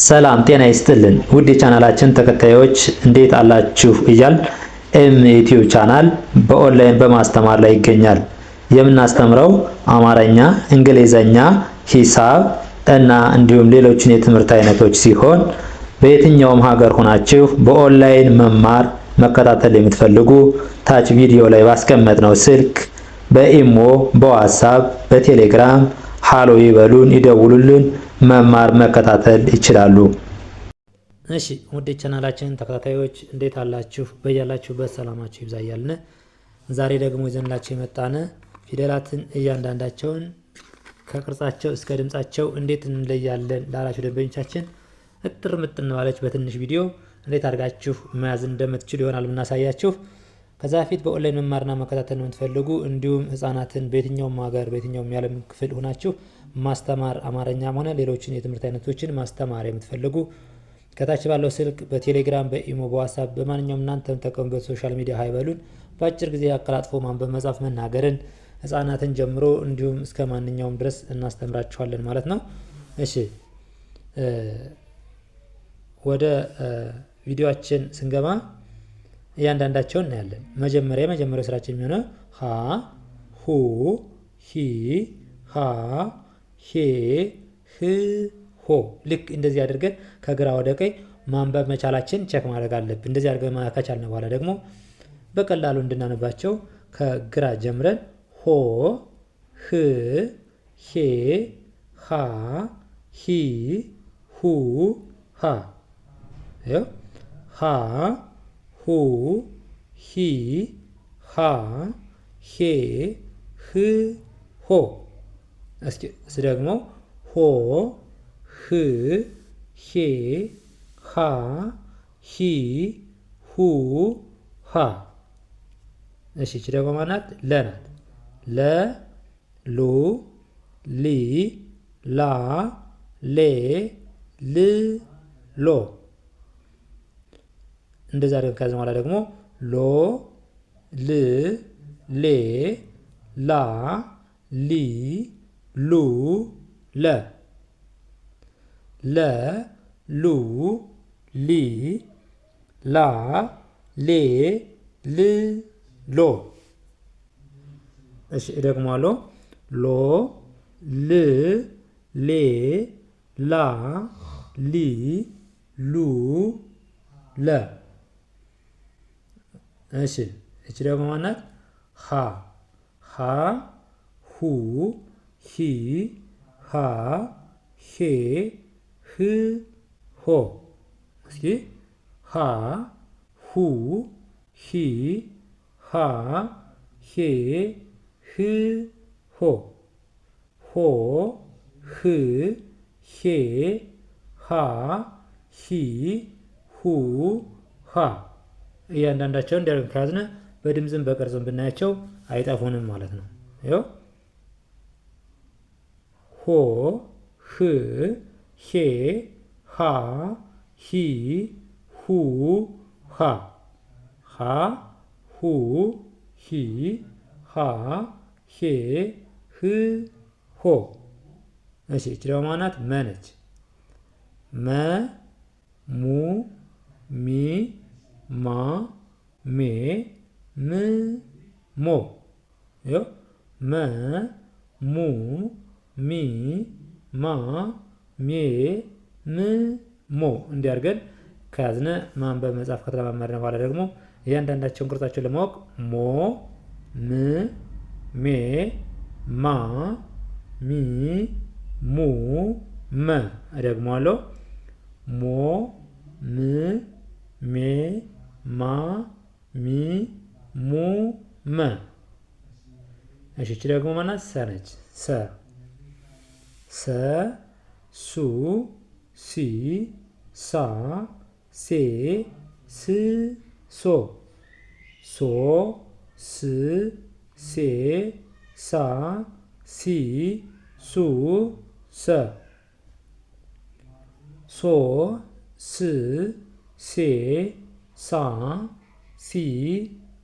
ሰላም ጤና ይስጥልን ውድ የቻናላችን ተከታዮች እንዴት አላችሁ እያል ዩቲዩብ ቻናል በኦንላይን በማስተማር ላይ ይገኛል። የምናስተምረው አማርኛ፣ እንግሊዘኛ፣ ሂሳብ እና እንዲሁም ሌሎችን የትምህርት አይነቶች ሲሆን በየትኛውም ሀገር ሆናችሁ በኦንላይን መማር መከታተል የምትፈልጉ ታች ቪዲዮ ላይ ባስቀመጥነው ስልክ በኢሞ፣ በዋትስአፕ፣ በቴሌግራም ሃሎ ይበሉን፣ ይደውሉልን፣ መማር መከታተል ይችላሉ። እሺ ውድ ቻናላችን ተከታታዮች እንዴት አላችሁ? በያላችሁበት ሰላማችሁ ይብዛ እያልን ዛሬ ደግሞ ይዘንላችሁ የመጣነ ፊደላትን እያንዳንዳቸውን ከቅርጻቸው እስከ ድምጻቸው እንዴት እንለያለን ላላችሁ ደንበኞቻችን እጥር ምጥን ባለች በትንሽ ቪዲዮ እንዴት አድርጋችሁ መያዝ እንደምትችሉ ይሆናል የምናሳያችሁ። ከዛ በፊት በኦንላይን መማርና መከታተል የምትፈልጉ እንዲሁም ህፃናትን በየትኛውም ሀገር በየትኛውም የዓለም ክፍል ሆናችሁ ማስተማር አማርኛም ሆነ ሌሎችን የትምህርት አይነቶችን ማስተማር የምትፈልጉ ከታች ባለው ስልክ በቴሌግራም፣ በኢሞ፣ በዋትስአፕ በማንኛውም እናንተ ተጠቀሙበት ሶሻል ሚዲያ ሀይበሉን በአጭር ጊዜ አቀላጥፎ ማንበብ፣ መጻፍ፣ መናገርን ህፃናትን ጀምሮ እንዲሁም እስከ ማንኛውም ድረስ እናስተምራችኋለን ማለት ነው። እሺ ወደ ቪዲዮአችን ስንገባ እያንዳንዳቸውን እናያለን። የመጀመሪያው ስራችን የሚሆነው ሀ፣ ሁ፣ ሂ፣ ሃ፣ ሄ፣ ህ፣ ሆ። ልክ እንደዚህ አድርገን ከግራ ወደ ቀኝ ማንበብ መቻላችን ቼክ ማድረግ አለብን። እንደዚህ አድርገን ከቻልን በኋላ ደግሞ በቀላሉ እንድናነባቸው ከግራ ጀምረን ሆ፣ ህ፣ ሄ፣ ሃ፣ ሂ፣ ሁ፣ ሃ። ሃ፣ ሁ፣ ሂ፣ ሃ፣ ሄ፣ ህ፣ ሆ። እስኪ ደግሞ ሆ፣ ህ፣ ሄ፣ ሃ፣ ሂ፣ ሁ፣ ሃ። እሺ እቺ ደግሞ ማናት? ለ ናት። ለ፣ ሉ፣ ሊ፣ ላ፣ ሌ፣ ል፣ ሎ። እንደዛ አድርገን ከያዝን በኋላ ደግሞ ሎ፣ ል፣ ሌ፣ ላ፣ ሊ፣ ሉ፣ ለ። ለ፣ ሉ፣ ሊ፣ ላ፣ ሌ፣ ል፣ ሎ። እሺ እደግመዋለሁ። ሎ፣ ል፣ ሌ፣ ላ፣ ሊ፣ ሉ፣ ለ። እሺ እቺ ደግሞ ማናት? ሃ። ሃ፣ ሁ፣ ሂ፣ ሃ፣ ሄ፣ ህ፣ ሆ። እስኪ ሃ፣ ሁ፣ ሂ፣ ሃ፣ ሄ፣ ህ፣ ሆ። ሆ፣ ህ፣ ሄ፣ ሃ፣ ሂ፣ ሁ፣ ሃ። እያንዳንዳቸውን እንዲያደርግ ከያዝነ በድምፅም በቅርጽም ብናያቸው አይጠፉንም ማለት ነው። ይኸው ሆ፣ ህ፣ ሄ፣ ሃ፣ ሂ፣ ሁ፣ ሃ። ሃ፣ ሁ፣ ሂ፣ ሃ፣ ሄ፣ ህ፣ ሆ። እሺ እቺ ደግሞ ማናት? መ ነች። መ፣ ሙ፣ ሚ፣ ማ፣ ሜ፣ ም፣ ሞ። ይኸው መ፣ ሙ፣ ሚ፣ ማ፣ ሜ፣ ም፣ ሞ። እንዲያርገን ከያዝነ ማንበብ መጻፍ ከተለማመድን በኋላ ደግሞ እያንዳንዳቸውን ቅርጻቸውን ለማወቅ ሞ፣ ም፣ ሜ፣ ማ፣ ሚ፣ ሙ፣ መ። እደግመዋለሁ። ሞ፣ ም፣ ሜ፣ ማ፣ ሚ፣ ሙ፣ መ። እሺ እቺ ደግሞ ማናት? ሰ ነች። ሰ፣ ሰ፣ ሱ፣ ሲ፣ ሳ፣ ሴ፣ ስ፣ ሶ። ሶ፣ ስ፣ ሴ፣ ሳ፣ ሲ፣ ሱ፣ ሰ። ሶ፣ ስ፣ ሴ፣ ሳ፣ ሲ፣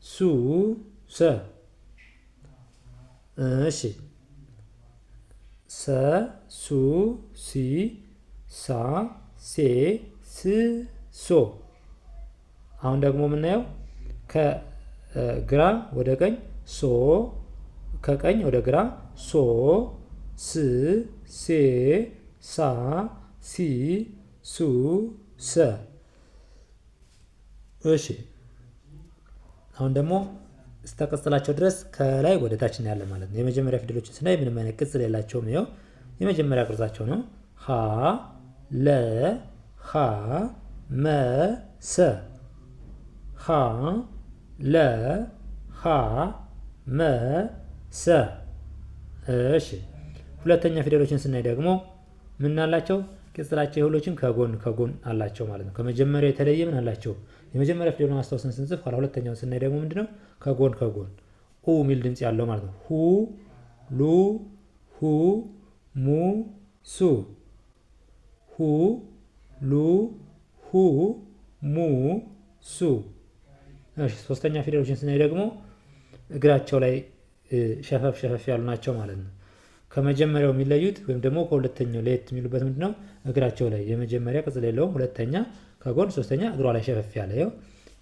ሱ፣ ሰ። እሺ ሰ ሱ ሲ ሳ ሴ ስ ሶ። አሁን ደግሞ የምናየው ከግራ ወደ ቀኝ ሶ፣ ከቀኝ ወደ ግራ ሶ ስ ሴ ሳ ሲ ሱ ሰ። እሺ አሁን ደግሞ ስተቀጽላቸው ድረስ ከላይ ወደ ታች እናያለን ማለት ነው። የመጀመሪያ ፊደሎችን ስናይ ምንም አይነት ቅጽል የላቸውም። ይኸው የመጀመሪያ ቅርጻቸው ነው። ሀ ለ ሀ መ ሰ። ሀ ለ ሀ መ ሰ። እሺ ሁለተኛ ፊደሎችን ስናይ ደግሞ ምን አላቸው? ቅጽላቸው የሁሎችም ከጎን ከጎን አላቸው ማለት ነው። ከመጀመሪያ የተለየ ምን አላቸው? የመጀመሪያ ፊደሉን አስታውሰን ስንጽፍ ኋላ ሁለተኛውን ስናይ ደግሞ ምንድነው? ከጎን ከጎን ኡ የሚል ድምጽ ያለው ማለት ነው። ሁ ሉ ሁ ሙ ሱ። ሁ ሉ ሁ ሙ ሱ። እሺ ሶስተኛ ፊደሎችን ስናይ ደግሞ እግራቸው ላይ ሸፈፍ ሸፈፍ ያሉ ናቸው ማለት ነው። ከመጀመሪያው የሚለዩት ወይም ደግሞ ከሁለተኛው ለየት የሚሉበት ምንድነው? እግራቸው ላይ የመጀመሪያ ቅጽል የለውም። ሁለተኛ ከጎን፣ ሶስተኛ እግሯ ላይ ሸፈፍ ያለ። ይኸው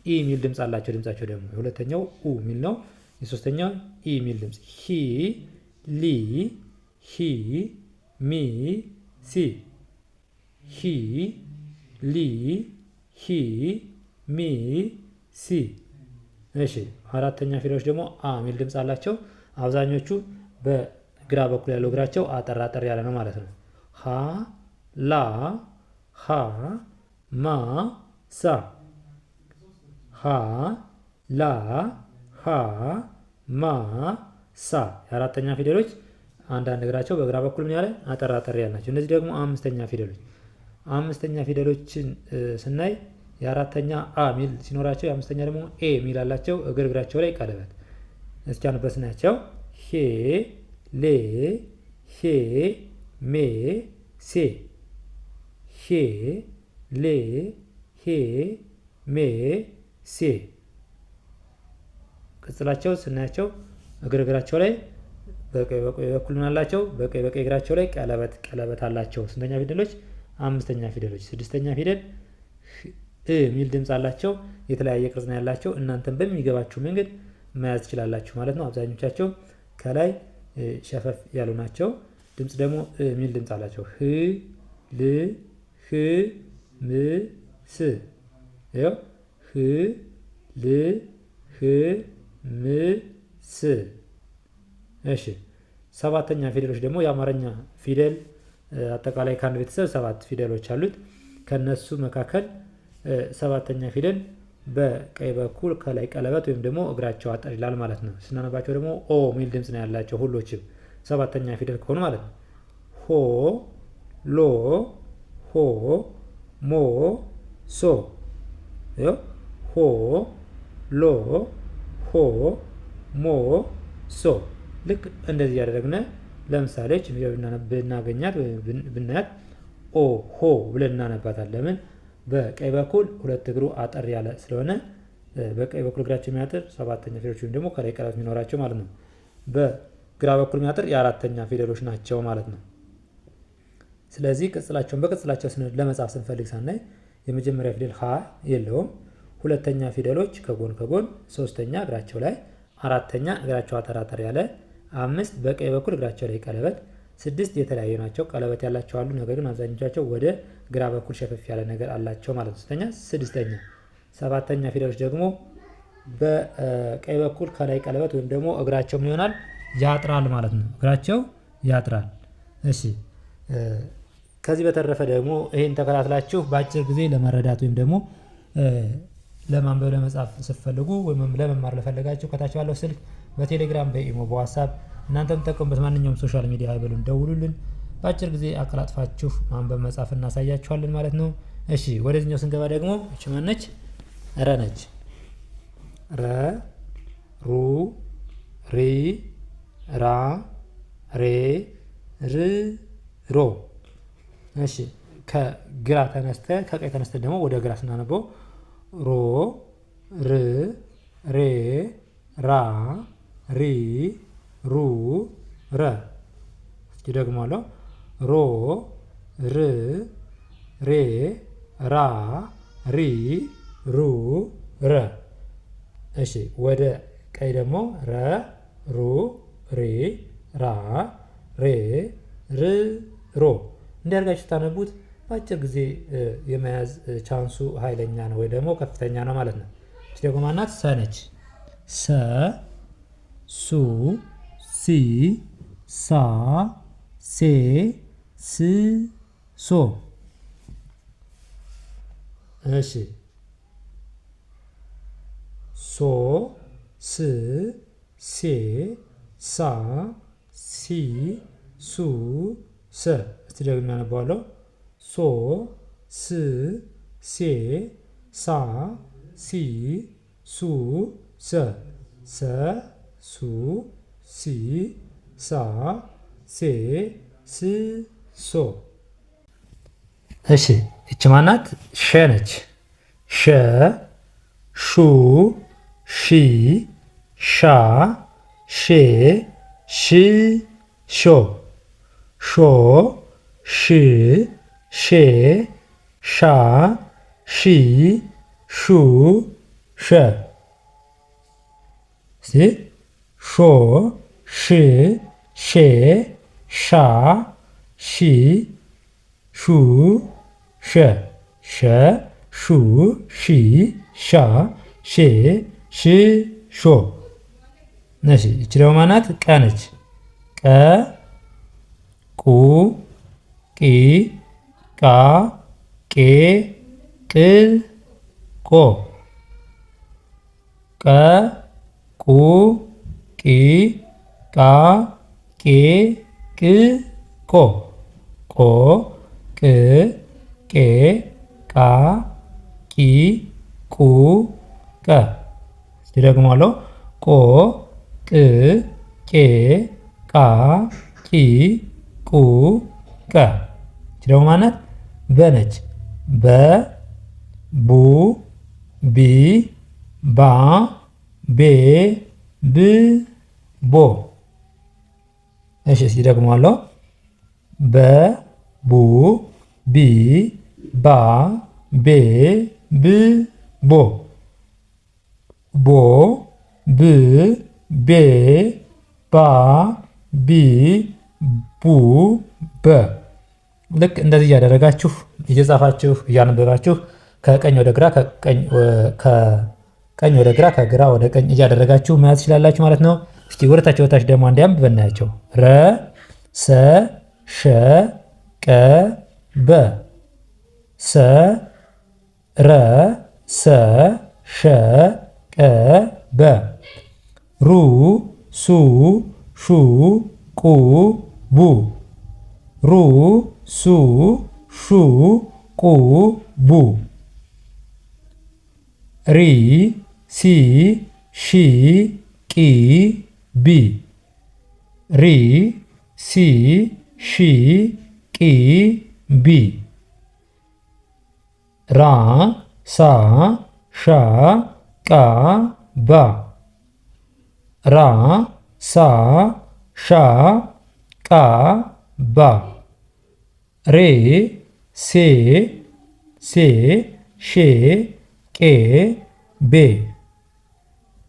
ኢ የሚል ድምጽ አላቸው። ድምጻቸው ደግሞ የሁለተኛው ኡ የሚል ነው። የሶስተኛው ኢ የሚል ድምጽ። ሂ ሊ ሂ ሚ ሲ። ሂ ሊ ሂ ሚ ሲ። እሺ አራተኛ ፊደሎች ደግሞ አ የሚል ድምጽ አላቸው። አብዛኞቹ በግራ በኩል ያለው እግራቸው አጠር አጠር ያለ ነው ማለት ነው። ሀ ላ ሀ ማ ሳ። ሀ ላ ሀ ማ ሳ። የአራተኛ ፊደሎች አንዳንድ እግራቸው በግራ በኩል ምን ያለ አጠር አጠር ያለ ናቸው። እነዚህ ደግሞ አምስተኛ ፊደሎች። አምስተኛ ፊደሎችን ስናይ የአራተኛ አ ሚል ሲኖራቸው የአምስተኛ ደግሞ ኤ ሚል አላቸው። እግራቸው ላይ ቀለበት። እስኪ አንበስ ናቸው። ሄ ሌ ሄ ሜ ሴ። ሄ ሌ ሄ ሜ ሴ። ቅጽላቸው ስናያቸው እግራቸው ላይ በቀኝ በኩል ምን አላቸው? በቀኝ እግራቸው ላይ ቀለበት አላቸው። ስንተኛ ፊደሎች? አምስተኛ ፊደሎች። ስድስተኛ ፊደል እ ሚል ድምጽ አላቸው። የተለያየ ቅርጽ ነው ያላቸው። እናንተም በሚገባችሁ መንገድ መያዝ ትችላላችሁ ማለት ነው። አብዛኞቻቸው ከላይ ሸፈፍ ያሉ ናቸው። ድምጽ ደግሞ እ ሚል ድምጽ አላቸው። ህ ል ህ ም ስ። ይኸው ህ ል ህ ም ስ። እሺ ሰባተኛ ፊደሎች ደግሞ የአማርኛ ፊደል አጠቃላይ ከአንድ ቤተሰብ 7 ፊደሎች አሉት። ከነሱ መካከል ሰባተኛ ፊደል በቀኝ በኩል ከላይ ቀለበት ወይም ደግሞ እግራቸው አጠር ይላል ማለት ነው። ስናነባቸው ደግሞ ኦ ሚል ድምጽ ነው ያላቸው ሁሎችም ሰባተኛ ፊደል ከሆኑ ማለት ነው። ሆ ሎ ሆ ሞ ሶ። ሆ ሎ ሆ ሞ ሶ። ልክ እንደዚህ ያደረግነ ለምሳሌ ብናገኛት ብናያት ኦ ሆ ብለን እናነባታለን። ለምን? በቀኝ በኩል ሁለት እግሩ አጠር ያለ ስለሆነ በቀኝ በኩል እግራቸው የሚያጥር ሰባተኛ ፊደሎች ወይም ደግሞ ከላይ ቀለበት የሚኖራቸው ማለት ነው። በግራ በኩል የሚያጥር የአራተኛ ፊደሎች ናቸው ማለት ነው። ስለዚህ ቅጽላቸውን በቅጽላቸው ለመጻፍ ስንፈልግ ሳናይ የመጀመሪያ ፊደል ሀ የለውም። ሁለተኛ ፊደሎች ከጎን ከጎን፣ ሶስተኛ እግራቸው ላይ፣ አራተኛ እግራቸው አጠር ያለ፣ 5 በቀኝ በኩል እግራቸው ላይ ቀለበት፣ 6 የተለያዩ ናቸው። ቀለበት ያላቸው አሉ፣ ነገር ግን አብዛኞቻቸው ወደ ግራ በኩል ሸፈፍ ያለ ነገር አላቸው ማለት ነው። ስድስተኛ ሰባተኛ ፊደሎች ደግሞ በቀኝ በኩል ከላይ ቀለበት ወይም ደግሞ እግራቸው ምን ይሆናል? ያጥራል ማለት ነው። እግራቸው ያጥራል። እሺ ከዚህ በተረፈ ደግሞ ይሄን ተከታትላችሁ በአጭር ጊዜ ለመረዳት ወይም ደግሞ ለማንበብ ለመጻፍ ስትፈልጉ ወይም ለመማር ለፈለጋችሁ ከታች ባለው ስልክ በቴሌግራም በኢሞ በዋትስአፕ እናንተ የምትጠቀሙበት ማንኛውም ሶሻል ሚዲያ አይበሉን ደውሉልን። በአጭር ጊዜ አቀላጥፋችሁ ማንበብ መጻፍ እናሳያችኋለን ማለት ነው። እሺ ወደዚህኛው ስንገባ ደግሞ እቺ ማነች? ረ ነች። ረ ሩ ሪ ራ ሬ ር ሮ። እሺ ከግራ ተነስተን ከቀኝ ተነስተን ደግሞ ወደ ግራ ስናነበው ሮ ር ሬ ራ ሪ ሩ ረ። እስኪ ደግማለሁ። ሮ ር ሬ ራ ሪ ሩ ረ። እሺ ወደ ቀኝ ደግሞ ረ ሩ ሬ ራ ሬ ር ሮ። እንዲያርጋችሁ ታነቡት በአጭር ጊዜ የመያዝ ቻንሱ ኃይለኛ ነው ወይ ደግሞ ከፍተኛ ነው ማለት ነው። እሺ ደግሞ ማናት? ሰ ነች። ሰ ሱ ሲ ሳ ሴ ስ ሶ። እሺ ሶ ስ ሴ ሳ ሲ ሱ ሰ። እስቲ ደግሞ ያነባዋለሁ። ሶ ስ ሴ ሳ ሲ ሱ ሰ ሰ ሱ ሲ ሳ ሴ ስ ሶ። እሺ እች ማናት? ሸ ነች። ሸ ሹ ሺ ሻ ሼ ሽ ሾ ሾ ሽ ሼ ሻ ሺ ሹ ሸ። ሾ ሽ ሼ ሻ ሺ ሹ ሸ ሸ ሹ ሺ ሻ ሼ ሽ ሾ። እሺ እቺ ደግሞ ማናት? ቀ ነች። ቀ ቁ ቂ ቃ ቄ ቅ ቆ ቀ ቁ ቂ ቃ ቄ ቅ ቆ ቆ ቅ ቄ ቃ ቂ ቁ ቀ። ደግሞአለው። ቆ ቅ ቄ ቃ ቂ ቁ ቀ። እቺ ደግሞ ማናት? በ ነች። በ ቡ ቢ ባ ቤ ብ ቦ። እሺ እስኪ ደግሞአለው። በ ቡ ቢ ባ ቤ ብ ቦ ቦ ብ ቤ ባ ቢ ቡ በ። ልክ እንደዚህ እያደረጋችሁ እየጻፋችሁ እያነበባችሁ ከቀኝ ወደ ግራ ከቀኝ ወደ ግራ ከግራ ወደ ቀኝ እያደረጋችሁ መያዝ ትችላላችሁ ማለት ነው። እስኪ ወደታች ወደታች ደግሞ አንዴም ብናያቸው ረ ሰ ሸ ቀ በ ሰ ረ ሰ ሸ ቀ በ ሩ ሱ ሹ ቁ ቡ ሩ ሱ ሹ ቁ ቡ ሪ ሲ ሺ ቂ ቢ ሪ ሲ ሺ ቂ ቢ ራ ሳ ሻ ቃ ባ ራ ሳ ሻ ቃ ባ ሬ ሴ ሴ ሼ ቄ ቤ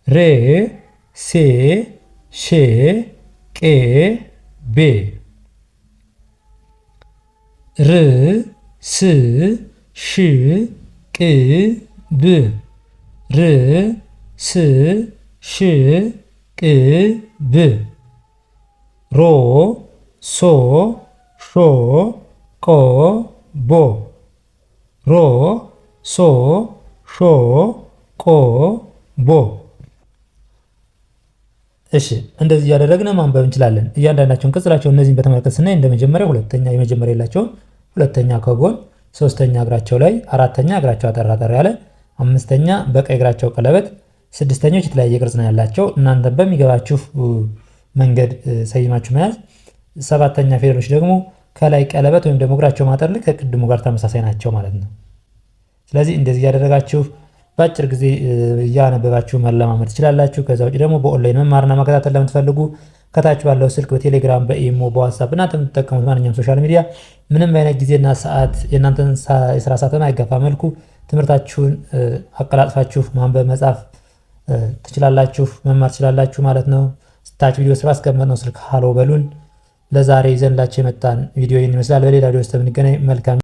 ሬ ሴ ሼ ቄ ቤ ር ስ ሽ ቅ ብ ር ስ ሽ ቅ ብ ሮ ሶ ሾ ቆ ቦ ሮ ሶ ሾ ቆ ቦ። እሺ እንደዚህ እያደረግን ማንበብ እንችላለን። እያንዳንዳቸውን ቅጽላቸው እነዚህን በተመለከተ ስናይ እንደ መጀመሪያ ሁለተኛ የመጀመሪያ የላቸውም። ሁለተኛ ከጎን ሶስተኛ እግራቸው ላይ አራተኛ እግራቸው አጠራጠር ያለ አምስተኛ በቀኝ እግራቸው ቀለበት ስድስተኞች የተለያየ ቅርጽ ነው ያላቸው። እናንተ በሚገባችሁ መንገድ ሰይማችሁ መያዝ። ሰባተኛ ፊደሎች ደግሞ ከላይ ቀለበት ወይም ደግሞ እግራቸው ማጠር ልክ ከቅድሙ ጋር ተመሳሳይ ናቸው ማለት ነው። ስለዚህ እንደዚህ ያደረጋችሁ በአጭር ጊዜ እያነበባችሁ መለማመድ ትችላላችሁ። ከዛ ውጭ ደግሞ በኦንላይን መማርና መከታተል ለምትፈልጉ ከታች ባለው ስልክ በቴሌግራም በኢሞ በዋትስአፕ እናንተ የምትጠቀሙት ማንኛውም ሶሻል ሚዲያ ምንም አይነት ጊዜና ሰዓት የእናንተን የስራ ሰዓትን አይገፋ መልኩ ትምህርታችሁን አቀላጥፋችሁ ማንበብ መጻፍ ትችላላችሁ፣ መማር ትችላላችሁ ማለት ነው። ታች ቪዲዮ ስራ አስቀመጥነው ስልክ ሃሎ በሉን። ለዛሬ ይዘንላችሁ የመጣን ቪዲዮ ይህን ይመስላል። በሌላ ቪዲዮ ውስጥ የምንገናኝ መልካም